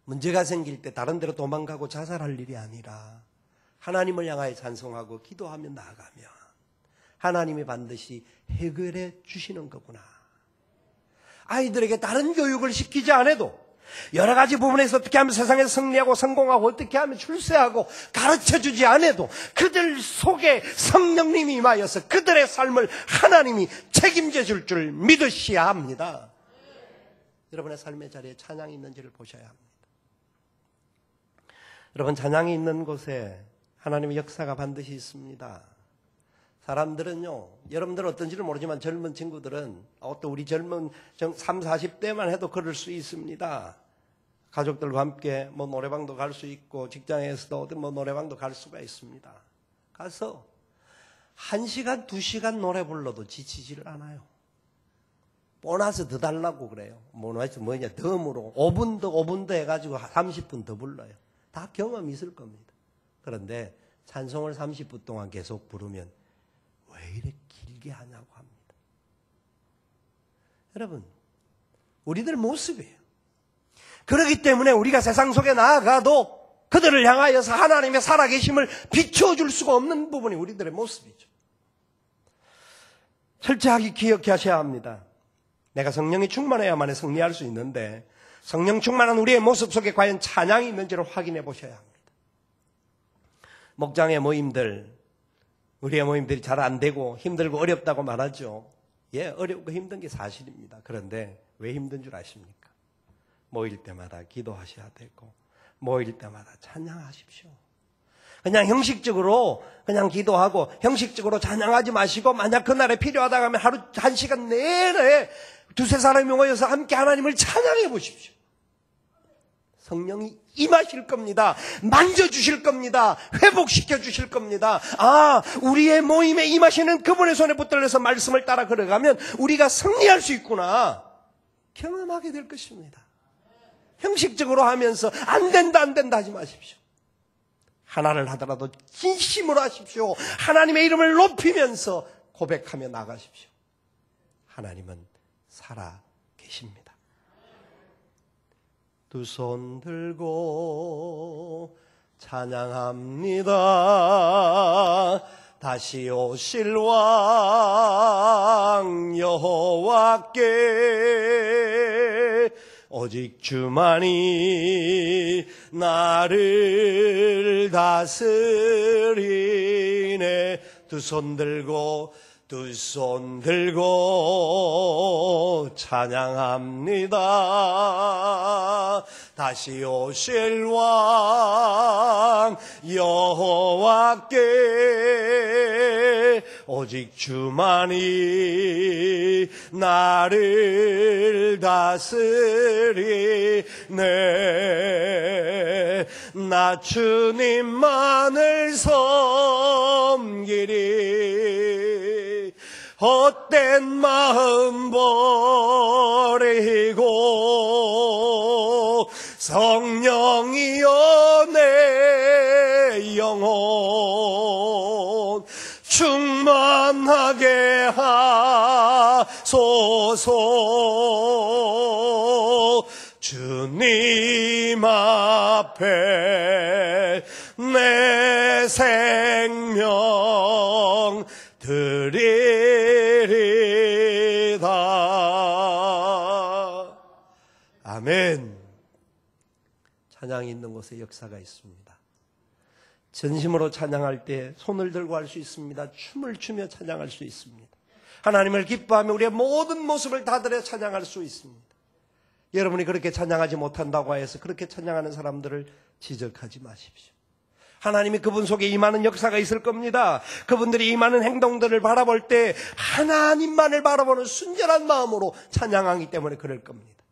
문제가 생길 때 다른 데로 도망가고 자살할 일이 아니라 하나님을 향하여 찬송하고 기도하며 나아가면 하나님이 반드시 해결해 주시는 거구나. 아이들에게 다른 교육을 시키지 않아도 여러 가지 부분에서 어떻게 하면 세상에서 승리하고 성공하고 어떻게 하면 출세하고 가르쳐주지 않아도 그들 속에 성령님이 임하여서 그들의 삶을 하나님이 책임져 줄 줄 믿으셔야 합니다. 여러분의 삶의 자리에 찬양이 있는지를 보셔야 합니다. 여러분, 찬양이 있는 곳에 하나님의 역사가 반드시 있습니다. 사람들은요, 여러분들은 어떤지는 모르지만 젊은 친구들은 또 우리 젊은 30, 40대만 해도 그럴 수 있습니다. 가족들과 함께 노래방도 갈 수 있고 직장에서도 어디 노래방도 갈 수가 있습니다. 가서 1시간, 2시간 노래 불러도 지치지를 않아요. 보너스 더 달라고 그래요. 덤으로 5분 더 해가지고 30분 더 불러요. 다 경험이 있을 겁니다. 그런데 찬송을 30분 동안 계속 부르면 왜 이렇게 길게 하냐고 합니다. 여러분, 우리들 모습이에요. 그렇기 때문에 우리가 세상 속에 나아가도 그들을 향하여서 하나님의 살아계심을 비춰줄 수가 없는 부분이 우리들의 모습이죠. 철저하게 기억하셔야 합니다. 내가 성령이 충만해야만 승리할 수 있는데 성령 충만한 우리의 모습 속에 과연 찬양이 있는지를 확인해 보셔야 합니다. 목장의 모임들, 우리의 모임들이 잘 안 되고 힘들고 어렵다고 말하죠. 예, 어렵고 힘든 게 사실입니다. 그런데 왜 힘든 줄 아십니까? 모일 때마다 기도하셔야 되고 모일 때마다 찬양하십시오. 그냥 형식적으로 그냥 기도하고 형식적으로 찬양하지 마시고 만약 그날에 필요하다 하면 하루 1시간 내내 두세 사람이 모여서 함께 하나님을 찬양해 보십시오. 성령이 임하실 겁니다. 만져주실 겁니다. 회복시켜 주실 겁니다. 우리의 모임에 임하시는 그분의 손에 붙들려서 말씀을 따라 걸어가면 우리가 승리할 수 있구나 경험하게 될 것입니다. 형식적으로 하면서 안 된다 하지 마십시오. 하나를 하더라도 진심으로 하십시오. 하나님의 이름을 높이면서 고백하며 나가십시오. 하나님은 살아 계십니다. 두 손 들고 찬양합니다. 다시 오실 왕 여호와께 오직 주만이 나를 다스리네. 두 손 들고 찬양합니다. 다시 오실 왕 여호와께 오직 주만이 나를 다스리네. 나 주님만을 섬기리. 헛된 마음 버리고 성령이여 내 영혼 충만하게 하소서. 주님 앞에 내 생명 드리리다. 아멘. 찬양이 있는 곳에 역사가 있습니다. 전심으로 찬양할 때 손을 들고 할 수 있습니다. 춤을 추며 찬양할 수 있습니다. 하나님을 기뻐하며 우리의 모든 모습을 다들여 찬양할 수 있습니다. 여러분이 그렇게 찬양하지 못한다고 해서 그렇게 찬양하는 사람들을 지적하지 마십시오. 하나님이 그분 속에 임하는 역사가 있을 겁니다. 그분들이 임하는 행동들을 바라볼 때 하나님만을 바라보는 순전한 마음으로 찬양하기 때문에 그럴 겁니다.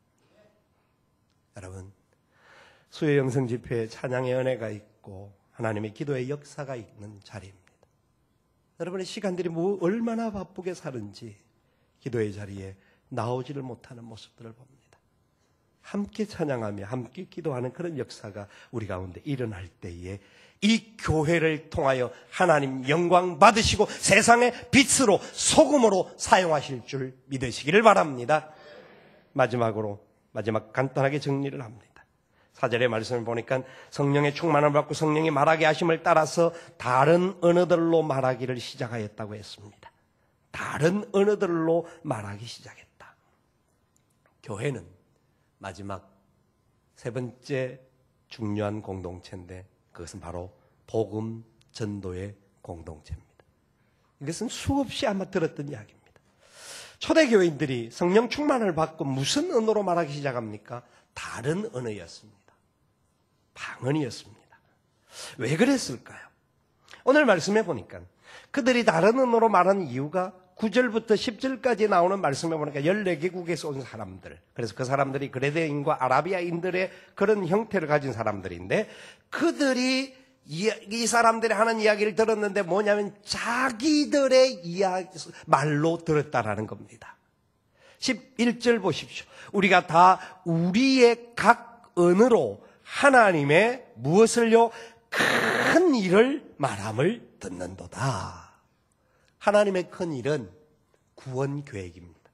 여러분, 수요 영성 집회에 찬양의 은혜가 있고 하나님의 기도의 역사가 있는 자리입니다. 여러분의 시간들이 얼마나 바쁘게 사는지 기도의 자리에 나오지를 못하는 모습들을 봅니다. 함께 찬양하며 함께 기도하는 그런 역사가 우리 가운데 일어날 때에 이 교회를 통하여 하나님 영광 받으시고 세상의 빛으로 소금으로 사용하실 줄 믿으시기를 바랍니다. 마지막 간단하게 정리를 합니다. 4절의 말씀을 보니까 성령의 충만을 받고 성령이 말하게 하심을 따라서 다른 언어들로 말하기를 시작하였다고 했습니다. 다른 언어들로 말하기 시작했다. 교회는 마지막 세 번째 중요한 공동체인데 그것은 바로 복음 전도의 공동체입니다. 이것은 수없이 아마 들었던 이야기입니다. 초대교인들이 성령 충만을 받고 무슨 언어로 말하기 시작합니까? 다른 언어였습니다. 방언이었습니다. 왜 그랬을까요? 오늘 말씀해 보니까 그들이 다른 언어로 말하는 이유가 9절부터 10절까지 나오는 말씀에 보니까 14개국에서 온 사람들, 그래서 그 사람들이 그레데인과 아라비아인들의 그런 형태를 가진 사람들인데, 그들이 이 사람들이 하는 이야기를 들었는데 뭐냐면 자기들의 말로 들었다라는 겁니다. 11절 보십시오. 우리가 다 우리의 각 언어로 하나님의 무엇을요? 큰 일을 말함을 듣는도다. 하나님의 큰 일은 구원 계획입니다.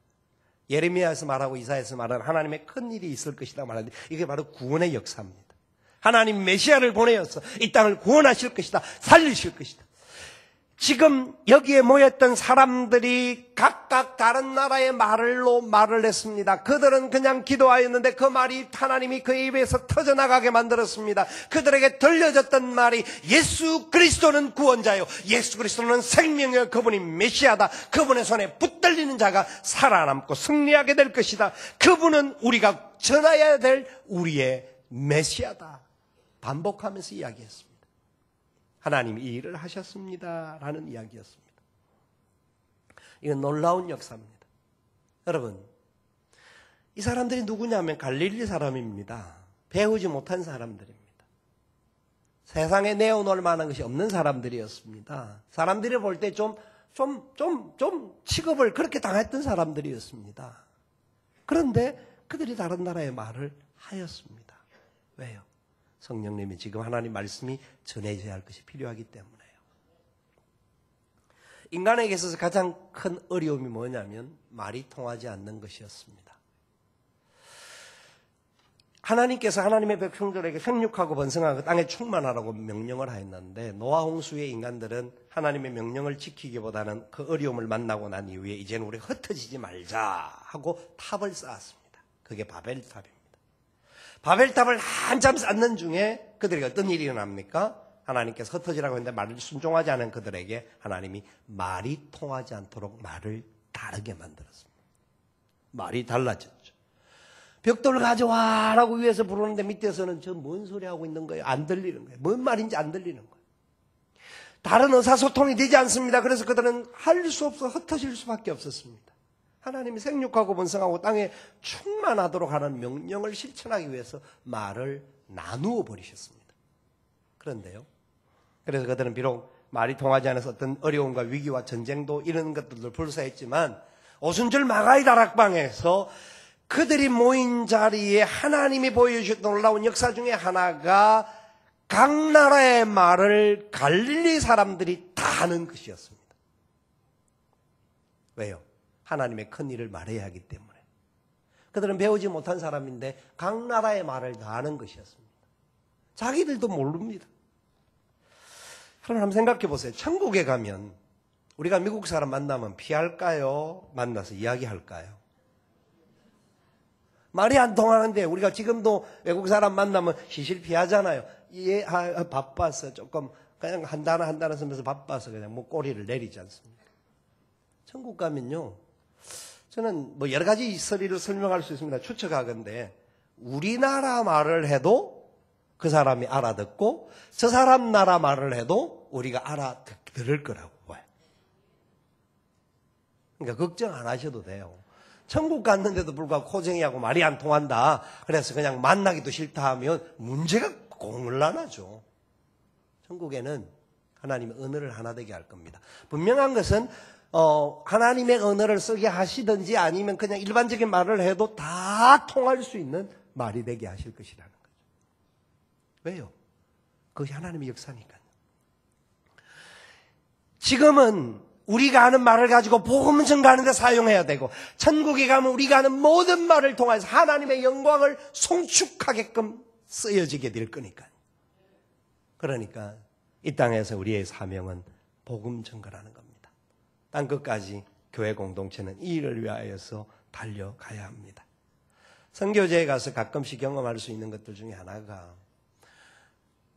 예레미야에서 말하고 이사야에서 말하는 하나님의 큰 일이 있을 것이다 말하는데 이게 바로 구원의 역사입니다. 하나님 메시아를 보내어서 이 땅을 구원하실 것이다. 살리실 것이다. 지금 여기에 모였던 사람들이 각각 다른 나라의 말로 말을 했습니다. 그들은 그냥 기도하였는데 그 말이 하나님이 그의 입에서 터져나가게 만들었습니다. 그들에게 들려졌던 말이 예수 그리스도는 구원자요, 예수 그리스도는 생명이요, 그분이 메시아다, 그분의 손에 붙들리는 자가 살아남고 승리하게 될 것이다, 그분은 우리가 전해야 될 우리의 메시아다, 반복하면서 이야기했습니다. 하나님이 이 일을 하셨습니다 라는 이야기였습니다. 이건 놀라운 역사입니다. 여러분, 이 사람들이 누구냐면 갈릴리 사람입니다. 배우지 못한 사람들입니다. 세상에 내어놓을 만한 것이 없는 사람들이었습니다. 사람들이 볼 때 좀 취급을 그렇게 당했던 사람들이었습니다. 그런데 그들이 다른 나라의 말을 하였습니다. 왜요? 성령님이 지금 하나님 말씀이 전해져야 할 것이 필요하기 때문에요. 인간에게 있어서 가장 큰 어려움이 뭐냐면 말이 통하지 않는 것이었습니다. 하나님께서 하나님의 백성들에게 생육하고 번성하고 땅에 충만하라고 명령을 하였는데 노아 홍수의 인간들은 하나님의 명령을 지키기보다는 그 어려움을 만나고 난 이후에 이제는 우리 흩어지지 말자 하고 탑을 쌓았습니다. 그게 바벨탑입니다. 바벨탑을 한참 쌓는 중에 그들에게 어떤 일이 일어납니까? 하나님께서 흩어지라고 했는데 말을 순종하지 않은 그들에게 하나님이 말이 통하지 않도록 말을 다르게 만들었습니다. 말이 달라졌죠. 벽돌 가져와라고 위에서 부르는데 밑에서는 저 뭔 소리 하고 있는 거예요? 안 들리는 거예요. 뭔 말인지 안 들리는 거예요. 다른 의사소통이 되지 않습니다. 그래서 그들은 할 수 없어 흩어질 수밖에 없었습니다. 하나님이 생육하고 번성하고 땅에 충만하도록 하는 명령을 실천하기 위해서 말을 나누어 버리셨습니다. 그런데요, 그래서 그들은 비록 말이 통하지 않아서 어떤 어려움과 위기와 전쟁도 이런 것들도 불사했지만 오순절 마가이 다락방에서 그들이 모인 자리에 하나님이 보여주셨던 놀라운 역사 중에 하나가 각 나라의 말을 갈릴리 사람들이 다 하는 것이었습니다. 왜요? 하나님의 큰 일을 말해야 하기 때문에. 그들은 배우지 못한 사람인데 각 나라의 말을 다 하는 것이었습니다. 자기들도 모릅니다. 여러분 한번 생각해 보세요. 천국에 가면 우리가 미국 사람 만나면 피할까요? 만나서 이야기할까요? 말이 안 통하는데 우리가 지금도 외국 사람 만나면 시실 피하잖아요. 예, 바빠서 조금 그냥 한 단어 쓰면서 바빠서 그냥 뭐 꼬리를 내리지 않습니까? 천국 가면요, 저는 뭐 여러 가지 이스리를 설명할 수 있습니다. 추측하건대 우리나라 말을 해도 그 사람이 알아듣고 저 사람 나라 말을 해도 우리가 알아들을 거라고 봐요. 그러니까 걱정 안 하셔도 돼요. 천국 갔는데도 불구하고 코쟁이하고 말이 안 통한다, 그래서 그냥 만나기도 싫다 하면 문제가 곤란하죠. 천국에는 하나님의 언어를 하나 되게 할 겁니다. 분명한 것은 하나님의 언어를 쓰게 하시든지 아니면 그냥 일반적인 말을 해도 다 통할 수 있는 말이 되게 하실 것이라는 거죠. 왜요? 그것이 하나님의 역사니까요. 지금은 우리가 하는 말을 가지고 복음 전가하는 데 사용해야 되고, 천국에 가면 우리가 하는 모든 말을 통해서 하나님의 영광을 송축하게끔 쓰여지게 될 거니까요. 그러니까 이 땅에서 우리의 사명은 복음 전가라는 겁니다. 땅 끝까지 교회 공동체는 이 일을 위하여서 달려가야 합니다. 선교제에 가서 가끔씩 경험할 수 있는 것들 중에 하나가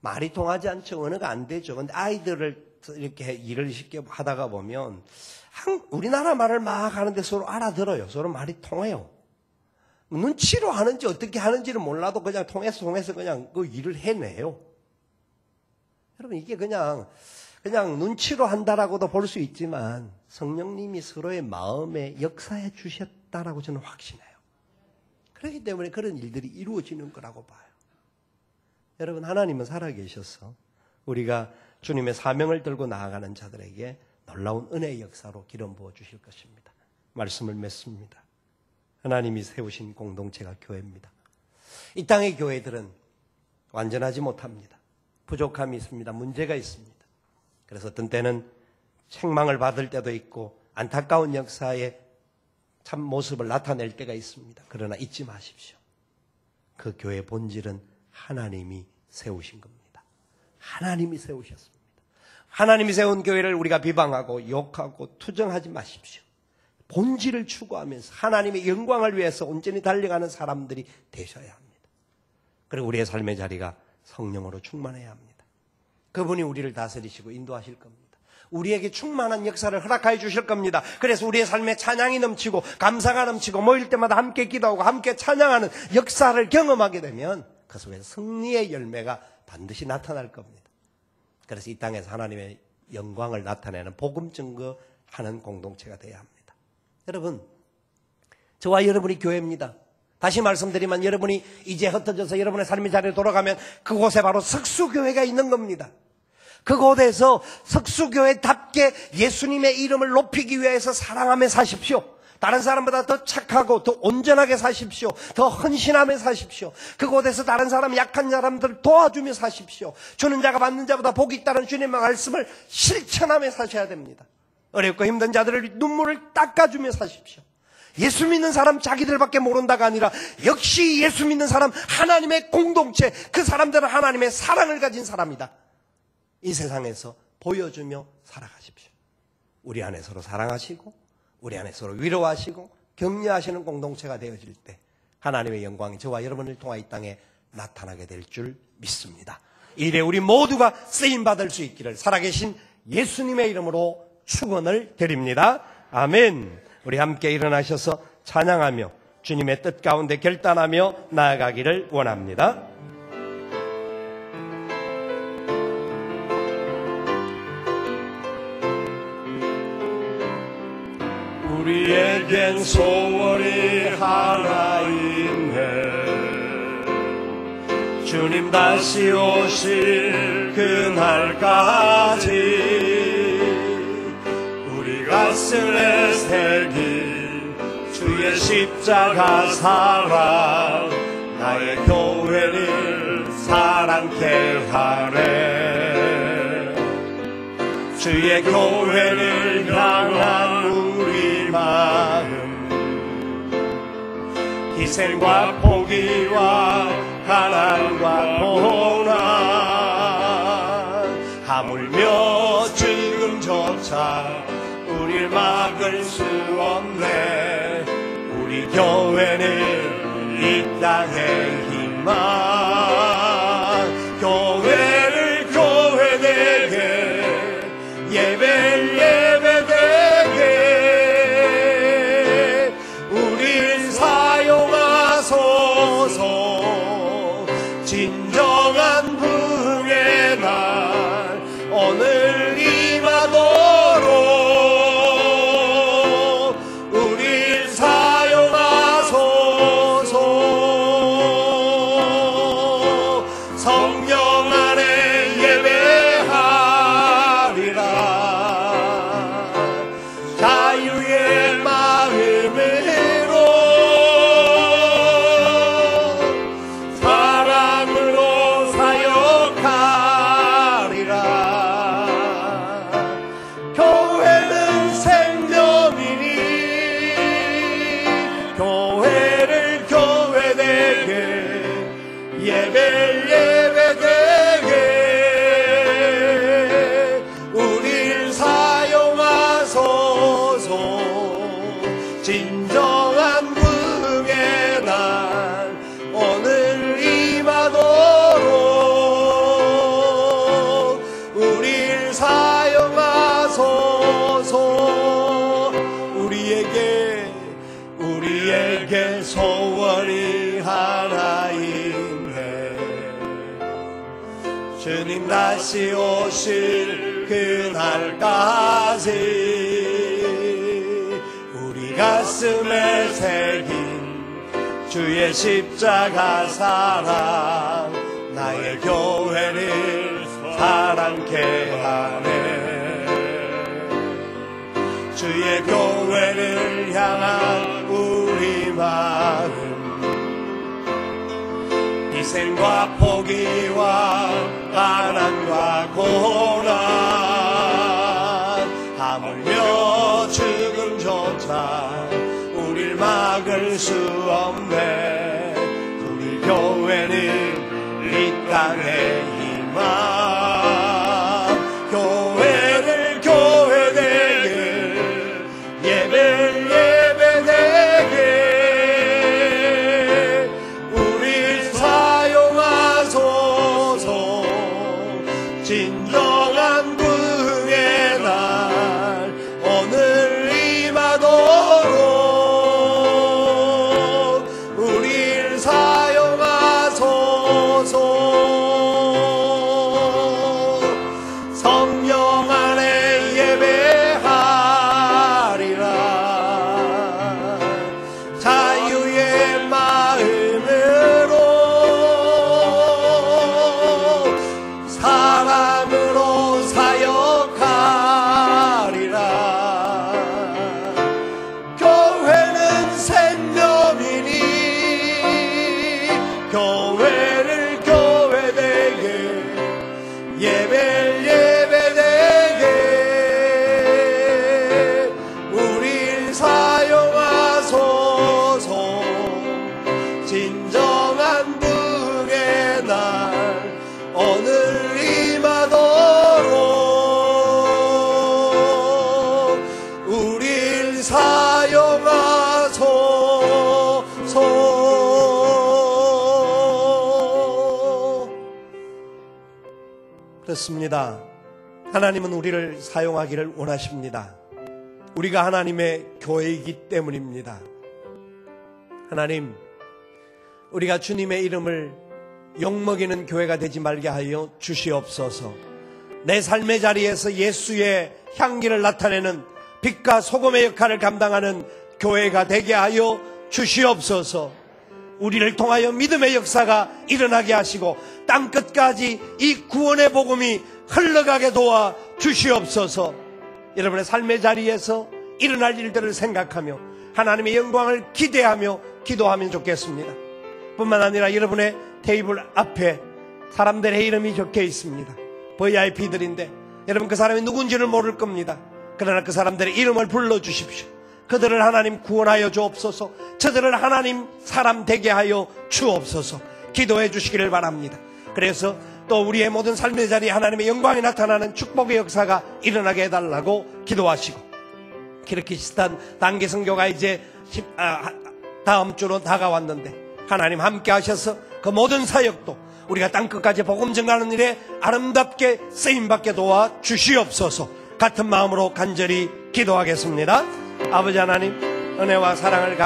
말이 통하지 않죠. 언어가 안 되죠. 근데 아이들을 이렇게 일을 쉽게 하다가 보면 우리나라 말을 막 하는데 서로 알아들어요. 서로 말이 통해요. 눈치로 하는지 어떻게 하는지를 몰라도 그냥 통해서 그냥 그 일을 해내요. 여러분, 이게 그냥 눈치로 한다라고도 볼 수 있지만 성령님이 서로의 마음에 역사해 주셨다라고 저는 확신해요. 그렇기 때문에 그런 일들이 이루어지는 거라고 봐요. 여러분, 하나님은 살아계셔서 우리가 주님의 사명을 들고 나아가는 자들에게 놀라운 은혜의 역사로 기름 부어 주실 것입니다. 말씀을 맺습니다. 하나님이 세우신 공동체가 교회입니다. 이 땅의 교회들은 완전하지 못합니다. 부족함이 있습니다. 문제가 있습니다. 그래서 어떤 때는 책망을 받을 때도 있고 안타까운 역사의 참 모습을 나타낼 때가 있습니다. 그러나 잊지 마십시오. 그 교회의 본질은 하나님이 세우신 겁니다. 하나님이 세우셨습니다. 하나님이 세운 교회를 우리가 비방하고 욕하고 투정하지 마십시오. 본질을 추구하면서 하나님의 영광을 위해서 온전히 달려가는 사람들이 되셔야 합니다. 그리고 우리의 삶의 자리가 성령으로 충만해야 합니다. 그분이 우리를 다스리시고 인도하실 겁니다. 우리에게 충만한 역사를 허락하여 주실 겁니다. 그래서 우리의 삶에 찬양이 넘치고 감사가 넘치고 모일 때마다 함께 기도하고 함께 찬양하는 역사를 경험하게 되면 그 속에서 승리의 열매가 반드시 나타날 겁니다. 그래서 이 땅에서 하나님의 영광을 나타내는 복음 증거하는 공동체가 되어야 합니다. 여러분, 저와 여러분이 교회입니다. 다시 말씀드리면 여러분이 이제 흩어져서 여러분의 삶의 자리에 돌아가면 그곳에 바로 석수교회가 있는 겁니다. 그곳에서 석수교회답게 예수님의 이름을 높이기 위해서 사랑하며 사십시오. 다른 사람보다 더 착하고 더 온전하게 사십시오. 더 헌신하며 사십시오. 그곳에서 다른 사람, 약한 사람들을 도와주며 사십시오. 주는 자가 받는 자보다 복이 있다는 주님의 말씀을 실천하며 사셔야 됩니다. 어렵고 힘든 자들을 눈물을 닦아주며 사십시오. 예수 믿는 사람 자기들밖에 모른다가 아니라 역시 예수 믿는 사람 하나님의 공동체, 그 사람들은 하나님의 사랑을 가진 사람이다. 이 세상에서 보여주며 살아가십시오. 우리 안에 서로 사랑하시고 우리 안에 서로 위로하시고 격려하시는 공동체가 되어질 때 하나님의 영광이 저와 여러분을 통하 이 땅에 나타나게 될 줄 믿습니다. 이 일에 우리 모두가 쓰임받을 수 있기를 살아계신 예수님의 이름으로 축원을 드립니다. 아멘. 우리 함께 일어나셔서 찬양하며 주님의 뜻 가운데 결단하며 나아가기를 원합니다. 우리에겐 소원이 하나 있네. 주님 다시 오실 그날까지 우리 가슴에 새긴 주의 십자가 사랑, 나의 교회를 사랑케 하네. 주의 교회를 향한 우리 마음, 희생과 포기와 가난과 고난, 하물며 지금조차 우릴 막을 수 없네. 우리 교회는 이 땅의 희망, 교회를 교회되게, 예배를 예배되게 우릴 사용하소서. 진정한 부흥의 날 오늘 임하도록 우릴 사용하소서. 내게 소원이 하나 있네. 주님 다시 오실 그날까지 우리 가슴에 새긴 주의 십자가 사랑 나의 교회를 사랑케 하네. 주의 교회를 향한 우리 마음 희생과 포기와 가난과 고난 하물며 죽음조차 우릴 막을 수 없네. 우리 교회는 이 땅의 희망 교회를 교회되게 예배를 예배되게 우리 사용하소서. 진정한 부흥의 날 오늘 임하도록 우릴 사용하소서. 성령 안에 예배하리라. 자유의 마음으로 사랑으로 사역하리라. 교회는 생명이니 교회를 교회되게 예배를 예배되게 우릴 사용하소서. 진정한 부흥의 날 오늘 임하도록 우릴 사용하소서. 그렇습니다. 하나님은 우리를 사용하기를 원하십니다. 우리가 하나님의 교회이기 때문입니다. 하나님, 우리가 주님의 이름을 욕먹이는 교회가 되지 말게 하여 주시옵소서. 내 삶의 자리에서 예수의 향기를 나타내는 빛과 소금의 역할을 감당하는 교회가 되게 하여 주시옵소서. 우리를 통하여 믿음의 역사가 일어나게 하시고 땅끝까지 이 구원의 복음이 흘러가게 도와 주시옵소서. 여러분의 삶의 자리에서 일어날 일들을 생각하며 하나님의 영광을 기대하며 기도하면 좋겠습니다. 뿐만 아니라 여러분의 테이블 앞에 사람들의 이름이 적혀 있습니다. VIP들인데 여러분 그 사람이 누군지를 모를 겁니다. 그러나 그 사람들의 이름을 불러주십시오. 그들을 하나님 구원하여 주옵소서. 저들을 하나님 사람 되게 하여 주옵소서. 기도해 주시기를 바랍니다. 그래서 또 우리의 모든 삶의 자리에 하나님의 영광이 나타나는 축복의 역사가 일어나게 해달라고 기도하시고, 키르기스탄 단기 선교가 이제 다음 주로 다가왔는데 하나님 함께 하셔서 그 모든 사역도 우리가 땅끝까지 복음 전하는 일에 아름답게 쓰임받게 도와 주시옵소서. 같은 마음으로 간절히 기도하겠습니다. 아버지 하나님, 은혜와 사랑을